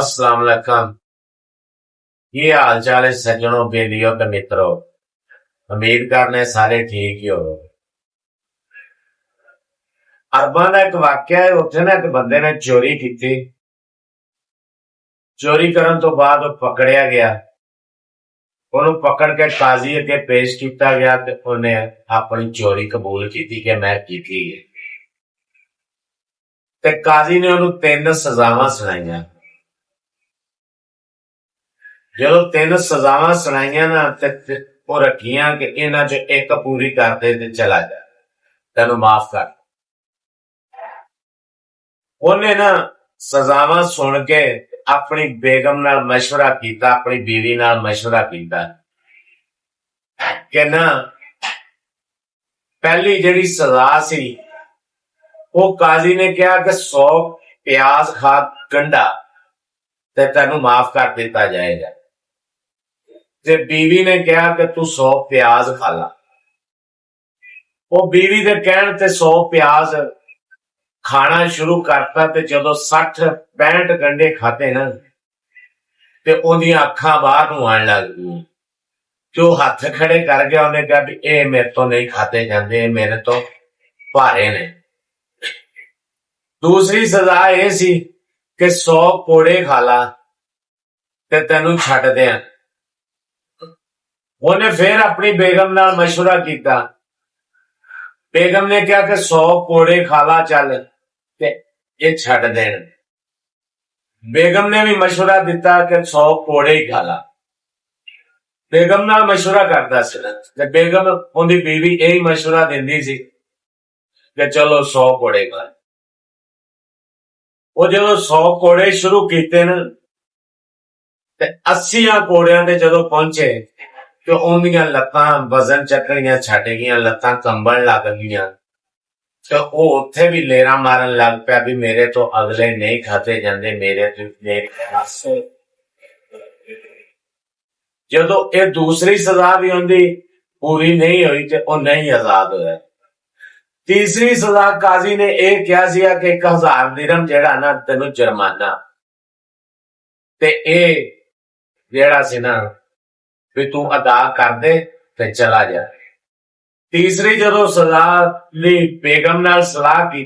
अस्सलाम वालेकुम। ये हाल चाल है सज्जनों, बेलियों के मित्रों। उम्मीद करने सारे ठीक ही हो। अरबां का एक वाक्य है, उत्थे ना एक बंदे ने चोरी की। चोरी करन तो बाद वो पकड़िया गया। ਉਹਨੂੰ पकड़ के काजी अगे पेश किया गया ते ਉਹਨੇ अपनी चोरी कबूल की कि मैं की है। ते काजी ने ਉਹਨੂੰ 3 सजावां सुनाइयां। ਜਦੋਂ 3 सजावां सुनाइयां ना ते ਉਹ ਰੱਖੀਆਂ ਕਿ ਇਹਨਾਂ ਚ ਇੱਕ ਪੂਰੀ ਕਰ ਦੇ ਤੇ ਚਲਾ ਜਾ, ਤੈਨੂੰ ਮਾਫ ਕਰ। ਉਹਨੇ ਨਾ ਸਜ਼ਾਵਾਂ ਸੁਣ ਕੇ ਆਪਣੀ ਬੇਗਮ ਨਾਲ ਮਸ਼ਵਰਾ ਕੀਤਾ, ਆਪਣੀ ਬੀਵੀ ਨਾਲ ਮਸ਼ਵਰਾ ਕੀਤਾ ਕਿ ਨਾ ਪਹਿਲੀ ਜਿਹੜੀ ਸਜ਼ਾ ਸੀ ਉਹ ਕਾਜ਼ੀ ਨੇ ਕਿਹਾ ਕਿ 100 ਪਿਆਜ਼ ਖਾ ਗੰਢਾ ਤੇ ਤੈਨੂੰ ਮਾਫ ਕਰ ਦਿੱਤਾ ਜਾਏਗਾ। ਤੇ बीवी ने कहा कि तू 100 प्याज खा ला। वो बीवी के कहने ते 100 प्याज खाना शुरू करता ते जदों 60-65 गंढे खाते ना ते ओदियां अखां बाहर नूं आण लग गईयां। ते ओह हथ खड़े कर गया। उन्हें कहा भी ये मेरे तो नहीं खाते जाते, मेरे तो भारे ने। दूसरी सजा ये सी कि 100 कोड़े खा ला ते तैनूं छड्ड दियां। ਉਹਨੇ फिर अपनी बेगम नाल मशवरा किया। बेगम ने कहा कि 100 कोड़े खाला चल ते ये छड़ देन। बेगम ने भी मशवरा दिता कि 100 कोड़े ही खाला। बेगम नाल मशवरा करता सी ते बेगम उनकी बीवी यही मशवरा दिंदी सी कि चलो 100 कोड़े खा। वो जो 100 कोड़े शुरू किए न ते 80 कोड़ियां ते जदों पहुंचे तो उन्दियां लत्तां वजन चकणियां छड्ड गईयां, लत्तां कंबण लग गईयां। तो वो उत्थे भी लेरा मारन लग पिया भी मेरे तो अगले नहीं खाते जांदे, मेरे तो जदों ये दूसरी सजा भी उनदी पूरी नहीं हुई ते वो नहीं आजाद होया। तीसरी सजा काजी ने यह कहा सीगा कि 1000 दिरहम जिहड़ा ना तैनूं जुर्माना ते ये जिहड़ा सी ना भी तू अदा कर दे ते चला जा। तीसरी जदों सजा ली बेगम नाल सलाह की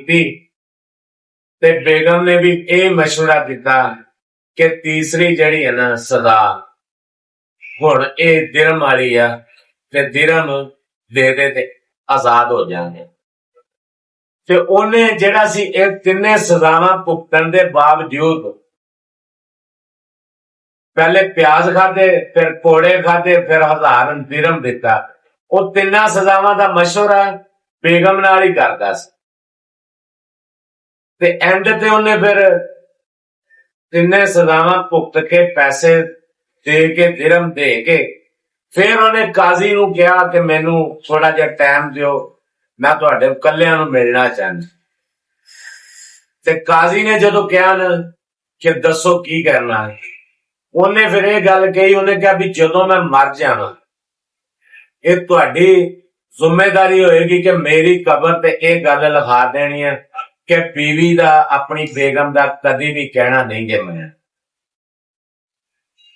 ते बेगम ने भी यह मशवरा दिता कि तीसरी जड़ी है ना सजा हुण ये दिरहम वाली आ ते दिरहम दे दे ते आजाद हो जाएंगे। ते ओने जिहड़ा सी ये तिन्ने सजावां भुगतण दे बावजूद पहले प्याज खाते, फिर कोड़े खाते, फिर 1000 दिरहम दिता। वो 3 सजावां दा मशवरा बेगम नाल ही करदा सी ते एंड ते उन्हें फिर 3 सजावां भुगत के पैसे दे के दिरहम दे के फिर उन्हें काजी नूं कहा कि मैनू थोड़ा जिहा टाइम दिओ, मैं तुहाडे कल्लिआं नूं मिलना चाहंदा। ते काजी ने जदों कहा ना कि दसो की करना है, उन्हें फिर यह गल कही। उन्हें कहा भी जदों मैं मर जावां ये तुहाडी जिम्मेदारी होएगी कि मेरी कबर ते यह गल लिखा देनी है कि बीवी दा अपनी बेगम दा कदी भी कहना नहीं जे मैं।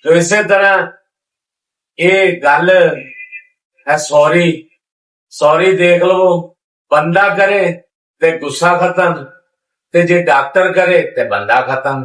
तो इसे तरह ये गल है सॉरी देख लो, बंदा करे ते गुस्सा खत्म, ते जे डॉक्टर करे ते बंदा खत्म।